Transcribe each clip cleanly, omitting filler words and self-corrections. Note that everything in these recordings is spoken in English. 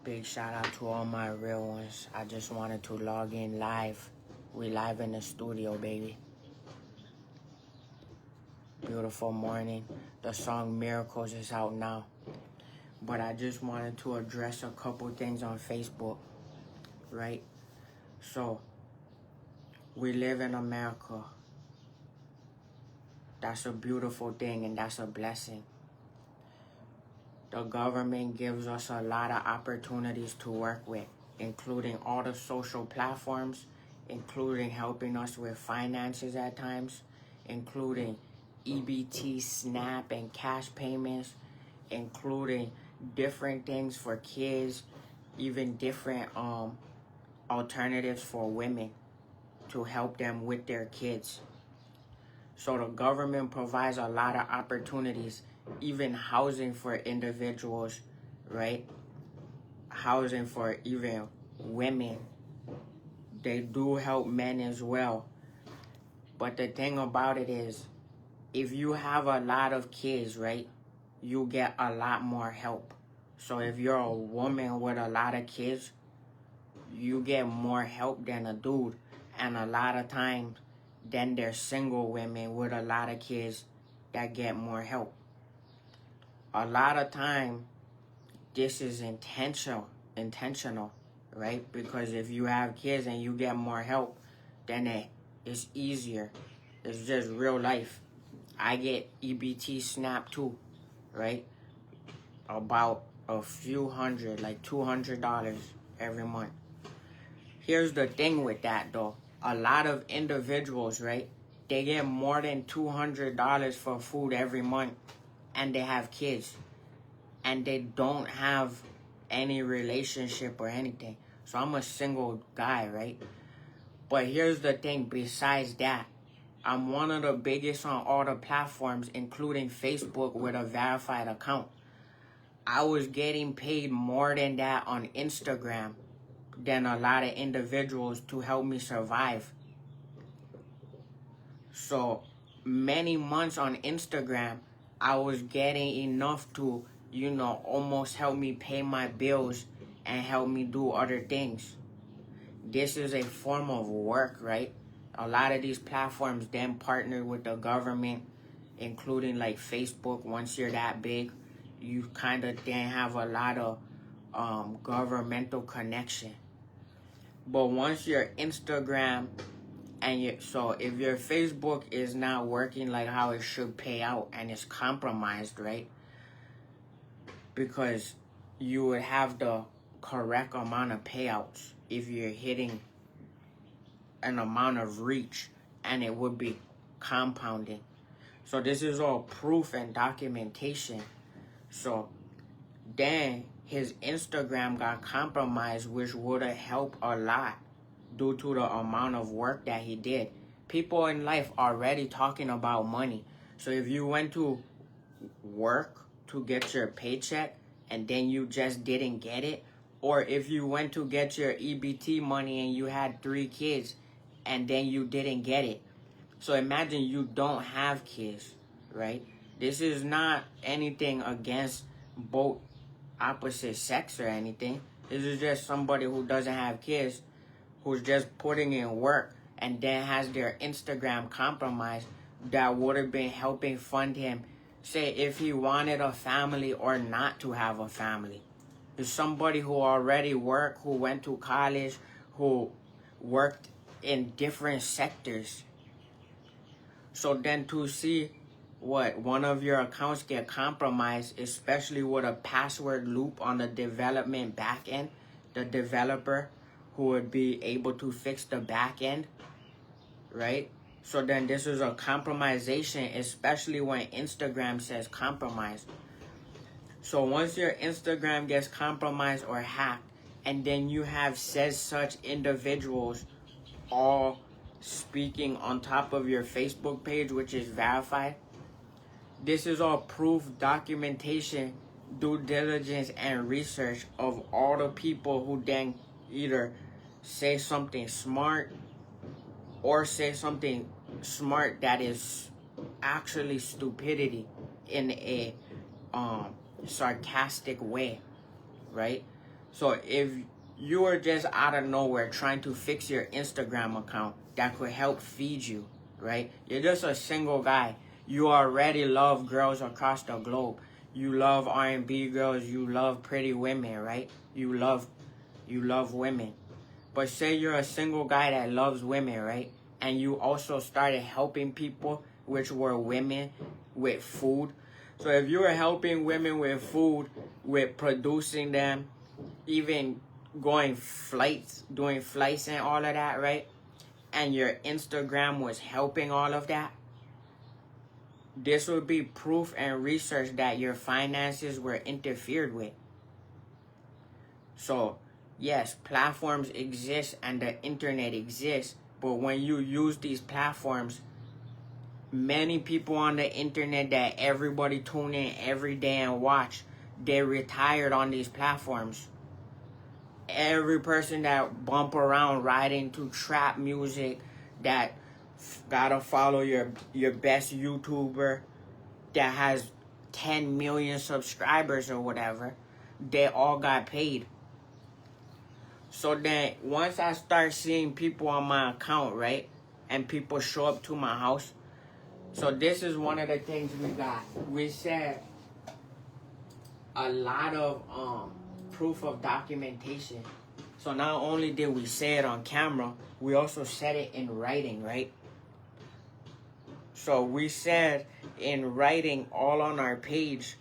Big shout out to all my real ones. I just wanted to log in live. We live in the studio, baby. Beautiful morning. The song Miracles is out now. But I just wanted to address a couple things on Facebook, right? So, we live in America. That's a beautiful thing and that's a blessing. The government gives us a lot of opportunities to work with, including all the social platforms, including helping us with finances at times, including EBT, SNAP, and cash payments, including different things for kids, even different alternatives for women to help them with their kids. So the government provides a lot of opportunities, even housing for individuals, right? Housing for even women. They do help men as well. But the thing about it is, if you have a lot of kids, right, you get a lot more help. So if you're a woman with a lot of kids, you get more help than a dude. And a lot of times, then there's single women with a lot of kids that get more help. A lot of time, this is intentional, right? Because if you have kids and you get more help, then it's easier. It's just real life. I get EBT SNAP too, right? About a few hundred, like $200 every month. Here's the thing with that though. A lot of individuals, right? They get more than $200 for food every month and they have kids and they don't have any relationship or anything. So I'm a single guy, right? But here's the thing, besides that, I'm one of the biggest on all the platforms, including Facebook with a verified account. I was getting paid more than that on Instagram than a lot of individuals to help me survive. So many months on Instagram, I was getting enough to, almost help me pay my bills and help me do other things. This is a form of work, right? A lot of these platforms then partner with the government, including like Facebook. Once you're that big, you kind of then have a lot of governmental connection. But once your Instagram so if your Facebook is not working like how it should pay out and it's compromised, right? Because you would have the correct amount of payouts if you're hitting an amount of reach, and it would be compounding. So this is all proof and documentation. So then his Instagram got compromised, which would have helped a lot due to the amount of work that he did. People in life already talking about money. So if you went to work to get your paycheck and then you just didn't get it, or if you went to get your EBT money and you had 3 kids and then you didn't get it. So imagine you don't have kids, right? This is not anything against both opposite sex or anything. This is just somebody who doesn't have kids, who's just putting in work and then has their Instagram compromised, that would have been helping fund him, say, if he wanted a family or not to have a family. It's somebody who already worked, who went to college, who worked in different sectors. So then to see one of your accounts get compromised, especially with a password loop on the development back end, the developer who would be able to fix the back end, right? So then this is a compromisation, especially when Instagram says compromised. So once your Instagram gets compromised or hacked, and then you have said such individuals all speaking on top of your Facebook page, which is verified, this is all proof, documentation, due diligence, and research of all the people who then either say something smart or say something smart that is actually stupidity in a sarcastic way, right? So if you are just out of nowhere trying to fix your Instagram account that could help feed you, right? You're just a single guy. You already love girls across the globe. You love R&B girls. You love pretty women, right? You love women. But say you're a single guy that loves women, right? And you also started helping people, which were women, with food. So if you were helping women with food, with producing them, even going flights, doing flights and all of that, right? And your Instagram was helping all of that, this would be proof and research that your finances were interfered with. So, yes, platforms exist and the internet exists, but when you use these platforms, many people on the internet that everybody tune in every day and watch, they retired on these platforms. Every person that bump around riding to trap music, that gotta follow your best YouTuber that has 10 million subscribers or whatever, they all got paid. So then once I start seeing people on my account, right, and people show up to my house, so this is one of the things we got. We said a lot of proof of documentation. So not only did we say it on camera, we also said it in writing, right? So we said in writing all on our page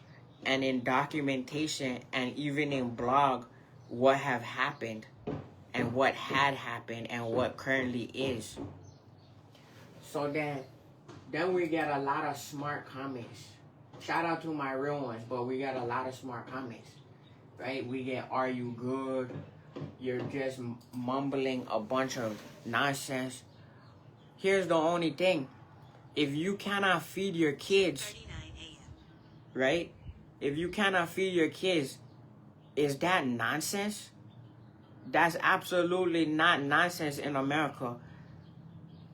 and in documentation and even in blog what have happened and what had happened and what currently is. So then we get a lot of smart comments. Shout out to my real ones, but we got a lot of smart comments, right? We get, are you good? You're just mumbling a bunch of nonsense. Here's the only thing. If you cannot feed your kids, right? If you cannot feed your kids, is that nonsense? That's absolutely not nonsense in America.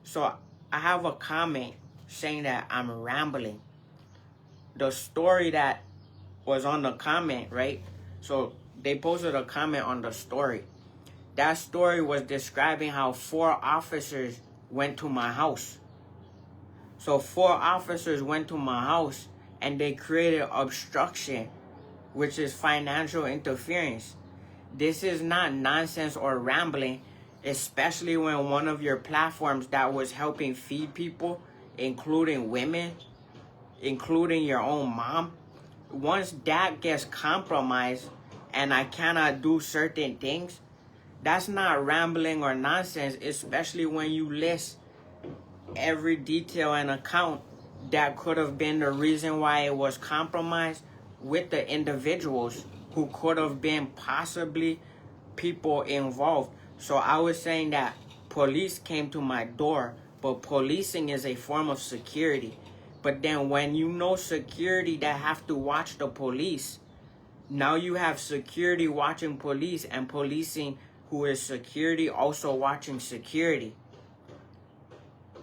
So I have a comment saying that I'm rambling. The story that was on the comment, right? So they posted a comment on the story. That story was describing how 4 officers went to my house. So 4 officers went to my house and they created obstruction, which is financial interference. This is not nonsense or rambling, especially when one of your platforms that was helping feed people, including women, including your own mom, once that gets compromised and I cannot do certain things, that's not rambling or nonsense, especially when you list every detail and account that could have been the reason why it was compromised with the individuals who could have been possibly people involved. So I was saying that police came to my door, but policing is a form of security. But then when you know security that have to watch the police, now you have security watching police and policing who is security also watching security.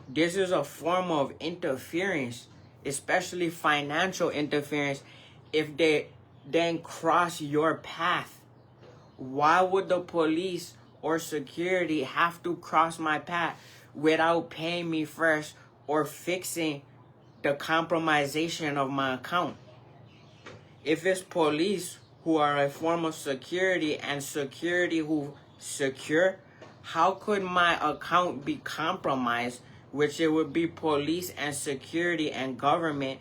This is a form of interference, especially financial interference. If they then cross your path, why would the police or security have to cross my path without paying me first or fixing the compromisation of my account? If it's police who are a form of security and security who secure, how could my account be compromised, which it would be police and security and government,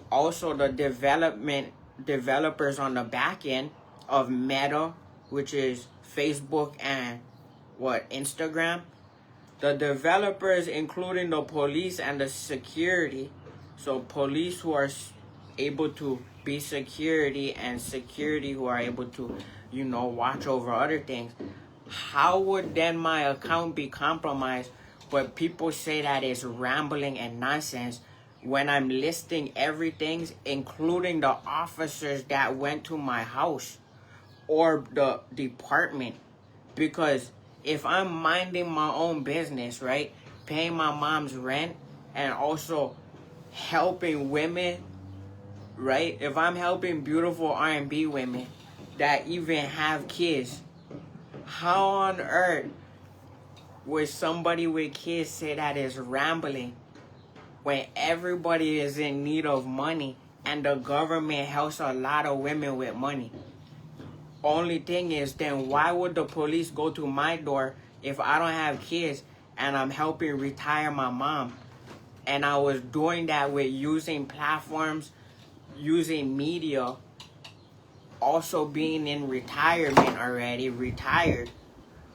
also the developers on the back end of Meta, which is Facebook and Instagram. The developers, including the police and the security, so police who are able to be security and security who are able to, watch over other things. How would then my account be compromised? But people say that it's rambling and nonsense when I'm listing everything, including the officers that went to my house or the department. Because if I'm minding my own business, right, paying my mom's rent and also helping women, right, if I'm helping beautiful R&B women that even have kids. How on earth would somebody with kids say that is rambling when everybody is in need of money and the government helps a lot of women with money? Only thing is, then why would the police go to my door if I don't have kids and I'm helping retire my mom? And I was doing that with using platforms, using media, also being in retirement already, retired.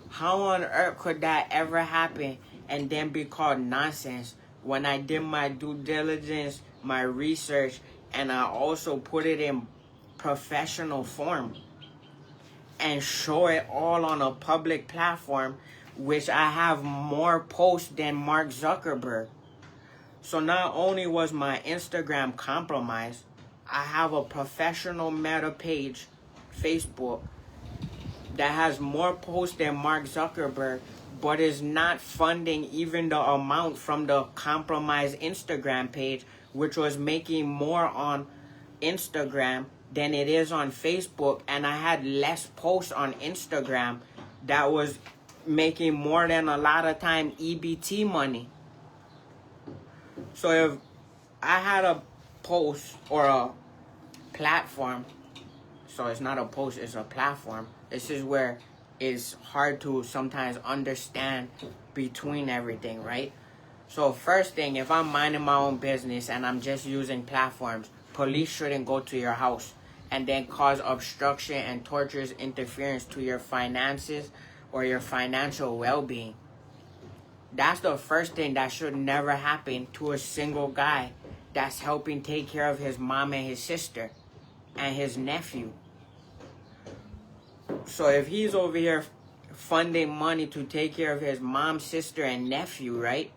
How on earth could that ever happen and then be called nonsense when I did my due diligence, my research, and I also put it in professional form and show it all on a public platform, which I have more posts than Mark Zuckerberg. So not only was my Instagram compromised, I have a professional Meta page, Facebook, that has more posts than Mark Zuckerberg, but is not funding even the amount from the compromised Instagram page, which was making more on Instagram than it is on Facebook. And I had less posts on Instagram that was making more than a lot of time EBT money. So if I had a post or a platform, so it's not a post, it's a platform. This is where it's hard to sometimes understand between everything, right? So first thing, if I'm minding my own business and I'm just using platforms, police shouldn't go to your house and then cause obstruction and torturous interference to your finances or your financial well-being. That's the first thing that should never happen to a single guy that's helping take care of his mom and his sister and his nephew. So if he's over here funding money to take care of his mom, sister, and nephew, right?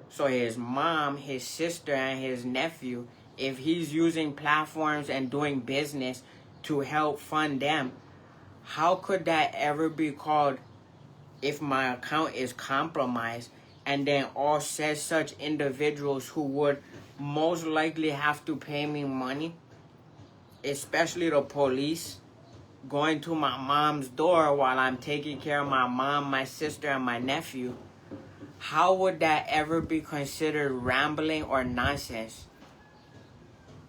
So his mom, his sister, and his nephew, if he's using platforms and doing business to help fund them, how could that ever be called if my account is compromised and then all said such individuals who would most likely have to pay me money, especially the police, going to my mom's door while I'm taking care of my mom, my sister, and my nephew? How would that ever be considered rambling or nonsense?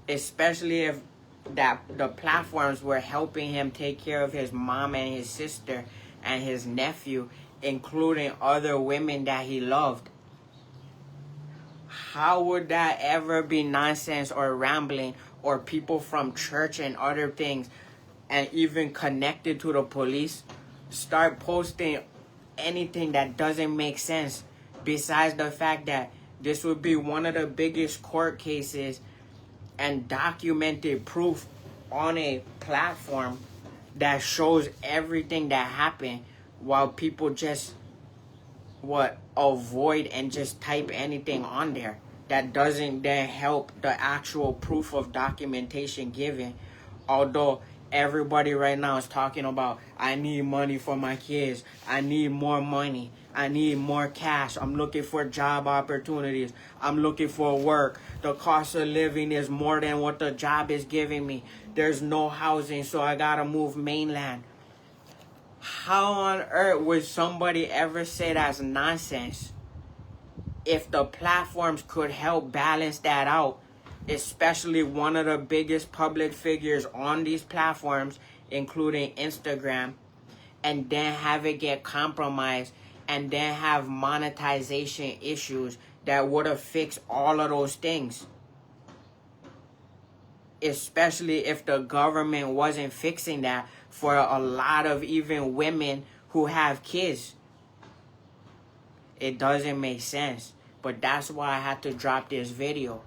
Especially if the platforms were helping him take care of his mom and his sister and his nephew, including other women that he loved. How would that ever be nonsense or rambling, or people from church and other things and even connected to the police start posting anything that doesn't make sense, besides the fact that this would be one of the biggest court cases and documented proof on a platform that shows everything that happened, while people just avoid and just type anything on there that doesn't then help the actual proof of documentation given. Although everybody right now is talking about, I need money for my kids, I need more money, I need more cash, I'm looking for job opportunities, I'm looking for work, the cost of living is more than what the job is giving me, there's no housing, so I gotta move mainland. How on earth would somebody ever say that's nonsense if the platforms could help balance that out? Especially one of the biggest public figures on these platforms, including Instagram, and then have it get compromised and then have monetization issues that would have fixed all of those things. Especially if the government wasn't fixing that for a lot of even women who have kids. It doesn't make sense. But that's why I had to drop this video.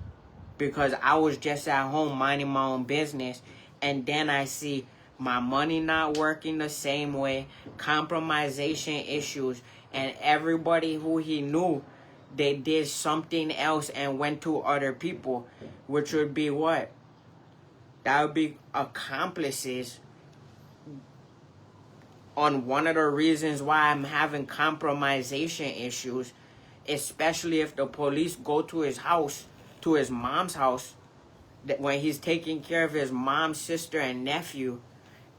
Because I was just at home minding my own business, and then I see my money not working the same way, compromisation issues, and everybody who he knew, they did something else and went to other people, which would be what? That would be accomplices on one of the reasons why I'm having compromisation issues, especially if the police go to his house, to his mom's house, when he's taking care of his mom, sister, and nephew,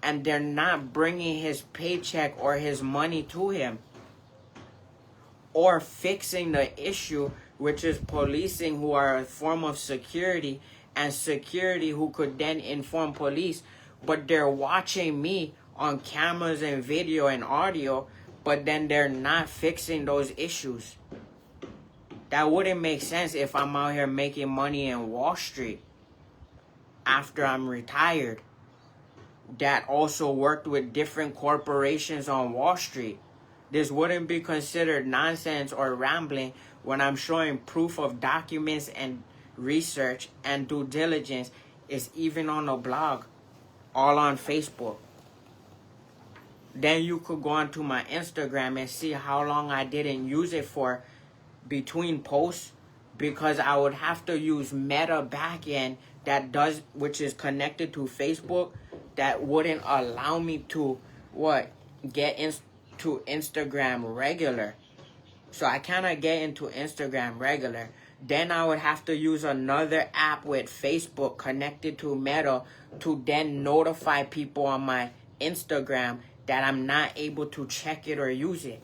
and they're not bringing his paycheck or his money to him, or fixing the issue, which is policing, who are a form of security, and security who could then inform police, but they're watching me on cameras and video and audio, but then they're not fixing those issues. That wouldn't make sense if I'm out here making money in Wall Street after I'm retired, that also worked with different corporations on Wall Street. This wouldn't be considered nonsense or rambling when I'm showing proof of documents and research and due diligence. Is even on a blog, all on Facebook. Then you could go onto my Instagram and see how long I didn't use it for between posts, because I would have to use Meta backend which is connected to Facebook, that wouldn't allow me to get into Instagram regular. So I cannot get into Instagram regular. Then I would have to use another app with Facebook connected to Meta to then notify people on my Instagram that I'm not able to check it or use it.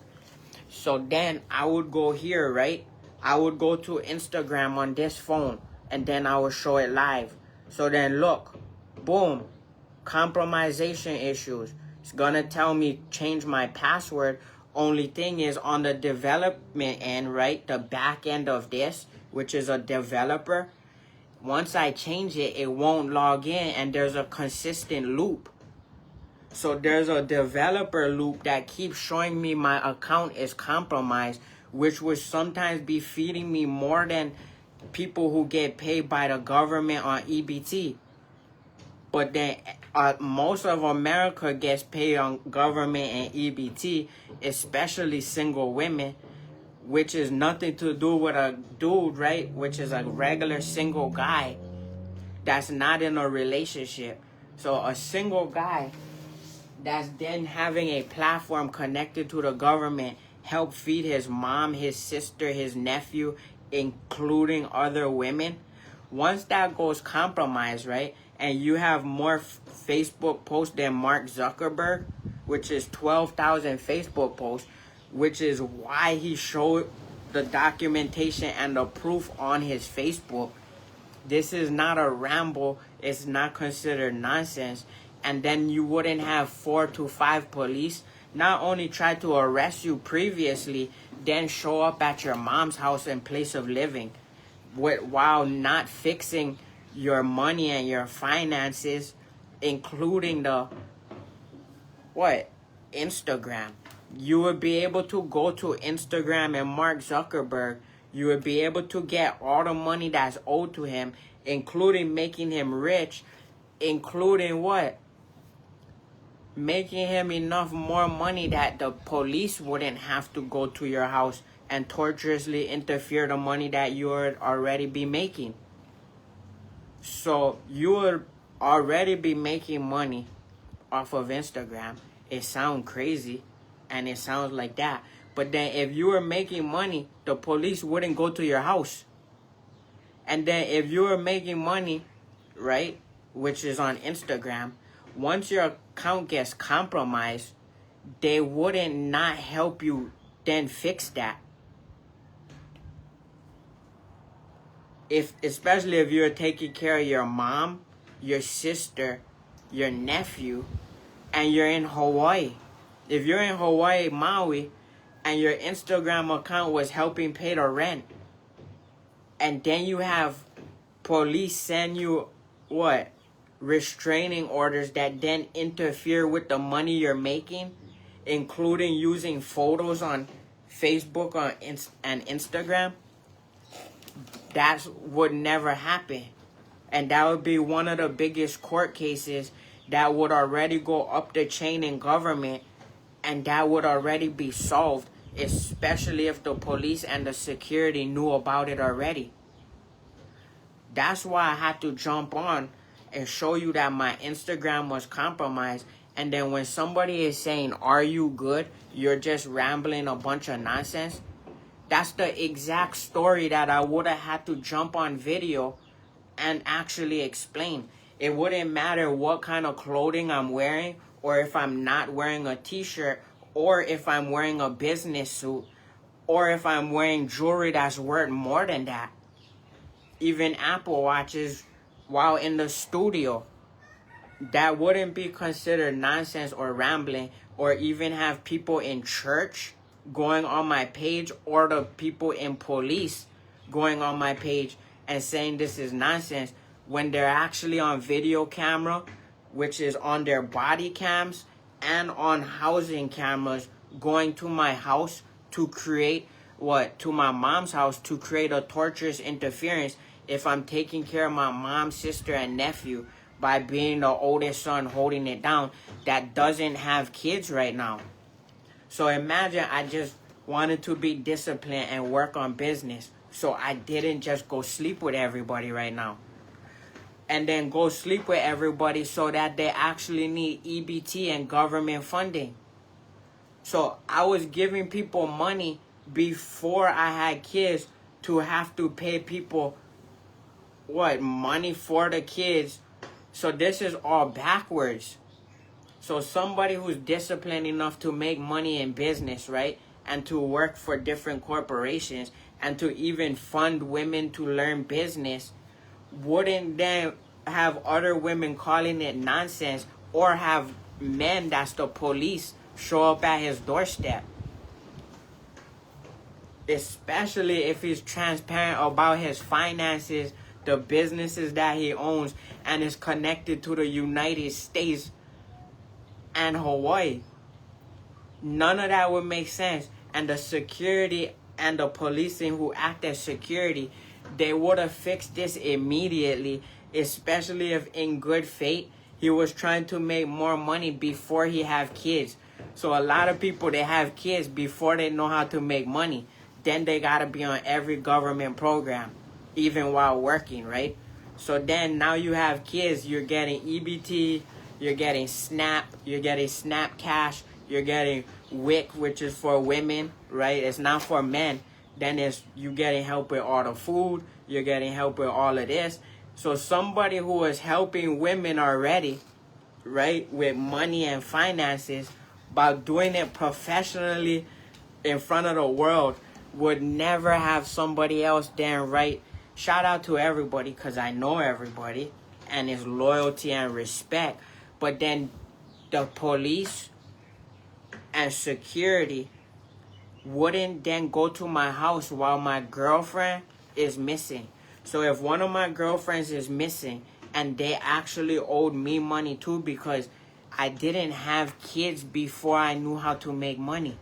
So then I would go here, right? I would go to Instagram on this phone, and then I would show it live. So then look, boom, compromisation issues. It's gonna tell me change my password. Only thing is, on the development end, right, the back end of this, which is a developer, once I change it, it won't log in, and there's a consistent loop. So there's a developer loop that keeps showing me my account is compromised, which would sometimes be feeding me more than people who get paid by the government on EBT. But then most of America gets paid on government and EBT, especially single women, which is nothing to do with a dude, right? Which is a regular single guy that's not in a relationship. So a single guy that's then having a platform connected to the government help feed his mom, his sister, his nephew, including other women. Once that goes compromised, right, and you have more Facebook posts than Mark Zuckerberg, which is 12,000 Facebook posts, which is why he showed the documentation and the proof on his Facebook. This is not a ramble. It's not considered nonsense. And then you wouldn't have 4 to 5 police not only try to arrest you previously, then show up at your mom's house and place of living, while not fixing your money and your finances, including the Instagram. You would be able to go to Instagram and Mark Zuckerberg. You would be able to get all the money that's owed to him, including making him rich, including making him enough more money that the police wouldn't have to go to your house and tortuously interfere the money that you would already be making. So you would already be making money off of Instagram. It sounds crazy, and it sounds like that. But then if you were making money, the police wouldn't go to your house. And then if you were making money, right, which is on Instagram, once your account gets compromised, they wouldn't not help you then fix that. Especially if you're taking care of your mom, your sister, your nephew, and you're in Hawaii. If you're in Hawaii, Maui, and your Instagram account was helping pay the rent, and then you have police send you restraining orders that then interfere with the money you're making, including using photos on Facebook and Instagram, that would never happen. And that would be one of the biggest court cases that would already go up the chain in government, and that would already be solved, especially if the police and the security knew about it already. That's why I had to jump on and show you that my Instagram was compromised. And then when somebody is saying, "Are you good?" you're just rambling a bunch of nonsense. That's the exact story that I would have had to jump on video and actually explain. It wouldn't matter what kind of clothing I'm wearing, or if I'm not wearing a t-shirt, or if I'm wearing a business suit, or if I'm wearing jewelry that's worth more than that. Even Apple Watches while in the studio. That wouldn't be considered nonsense or rambling, or even have people in church going on my page, or the people in police going on my page and saying this is nonsense, when they're actually on video camera, which is on their body cams and on housing cameras, going to my house to create to my mom's house to create a torturous interference if I'm taking care of my mom, sister, and nephew by being the oldest son holding it down that doesn't have kids right now. So imagine I just wanted to be disciplined and work on business. So I didn't just go sleep with everybody right now. And then go sleep with everybody so that they actually need EBT and government funding. So I was giving people money before I had kids to have to pay people money for the kids. So this is all backwards. So somebody who's disciplined enough to make money in business, right? And to work for different corporations and to even fund women to learn business, wouldn't then have other women calling it nonsense, or have men that's the police show up at his doorstep? Especially if he's transparent about his finances, the businesses that he owns, and is connected to the United States and Hawaii. None of that would make sense. And the security and the policing who act as security, they would have fixed this immediately, especially if in good faith he was trying to make more money before he have kids. So a lot of people, they have kids before they know how to make money. Then they gotta be on every government program, even while working, right? So then now you have kids, you're getting EBT, you're getting SNAP, you're getting SNAP Cash, you're getting WIC, which is for women, right? It's not for men. Then you getting help with all the food, you're getting help with all of this. So somebody who is helping women already, right, with money and finances, by doing it professionally in front of the world, would never have somebody else then write, shout out to everybody, because I know everybody, and it's loyalty and respect. But then the police and security wouldn't then go to my house while my girlfriend is missing. So if one of my girlfriends is missing and they actually owed me money too, because I didn't have kids before I knew how to make money.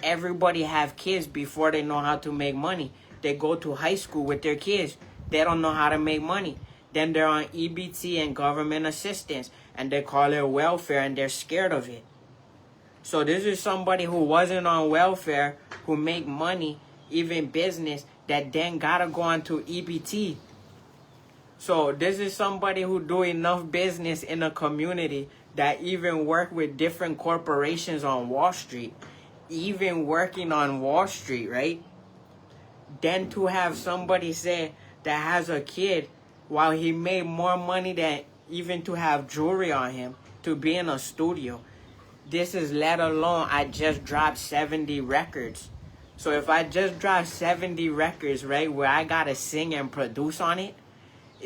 Everybody have kids before they know how to make money. They go to high school with their kids. They don't know how to make money. Then they're on EBT and government assistance, and they call it welfare, and they're scared of it. So this is somebody who wasn't on welfare, who make money, even business, that then gotta go on to EBT. So this is somebody who do enough business in a community that even work with different corporations on Wall Street, even working on Wall Street, right? Then to have somebody say that has a kid while he made more money than even to have jewelry on him, to be in a studio. This is let alone I just dropped 70 records. So if I just dropped 70 records, right, where I gotta sing and produce on it,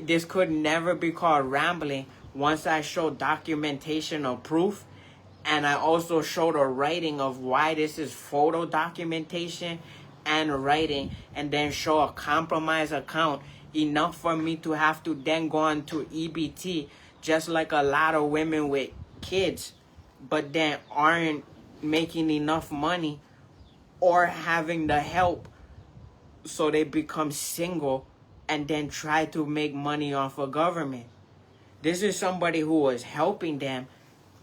this could never be called rambling once I show documentation of proof. And I also show the writing of why this is photo documentation and writing, and then show a compromised account enough for me to have to then go on to EBT, just like a lot of women with kids, but then aren't making enough money or having the help, so they become single and then try to make money off of government. This is somebody who was helping them.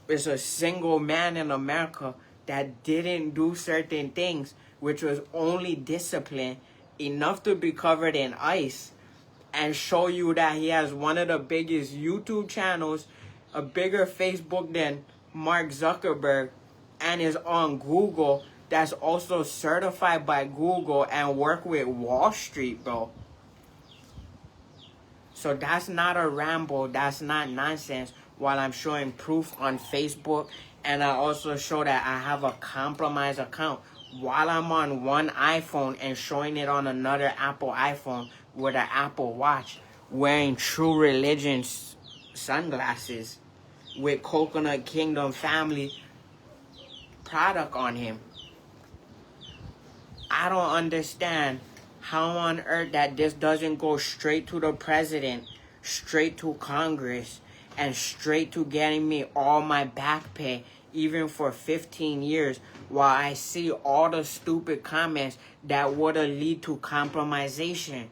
It's a single man in America that didn't do certain things, which was only discipline enough to be covered in ice, and show you that he has one of the biggest YouTube channels, a bigger Facebook than Mark Zuckerberg, and is on Google, that's also certified by Google and work with Wall Street, bro. So that's not a ramble. That's not nonsense. While I'm showing proof on Facebook, and I also show that I have a compromised account while I'm on one iPhone and showing it on another Apple iPhone with an Apple Watch, wearing True Religion sunglasses with Coconut Kingdom family product on him. I don't understand how on earth that this doesn't go straight to the president, straight to Congress, and straight to getting me all my back pay, even for 15 years, while I see all the stupid comments that would lead to compromisation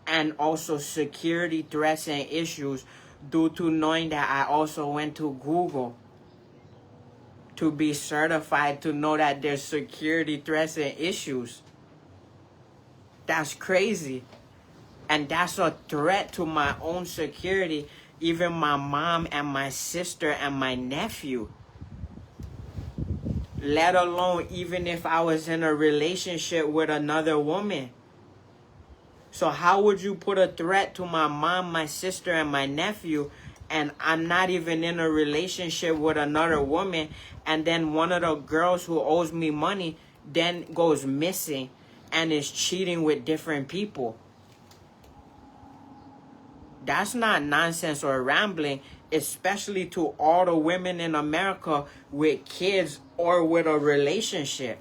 and also security threats and issues, due to knowing that I also went to Google to be certified to know that there's security threats and issues. That's crazy. And that's a threat to my own security, even my mom and my sister and my nephew. Let alone even if I was in a relationship with another woman. So how would you put a threat to my mom, my sister, and my nephew, and I'm not even in a relationship with another woman, and then one of the girls who owes me money then goes missing and is cheating with different people? That's not nonsense or rambling, especially to all the women in America with kids or with a relationship,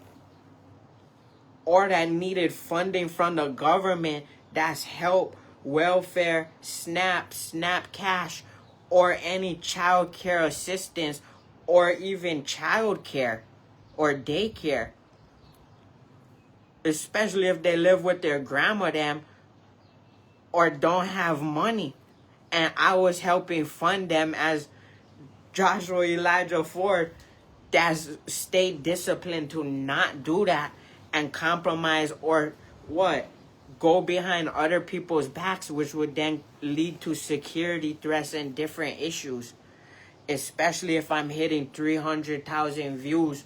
or that needed funding from the government. That's help, welfare, SNAP cash, or any child care assistance, or even child care or daycare. Especially if they live with their grandma them or don't have money. And I was helping fund them as Joshua Elijah Ford, that's stayed disciplined to not do that and compromise or go behind other people's backs, which would then lead to security threats and different issues, especially if I'm hitting 300,000 views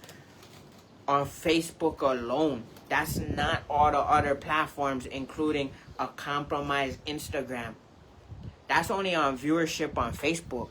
on Facebook alone. That's not all the other platforms, including a compromised Instagram. That's only on viewership on Facebook.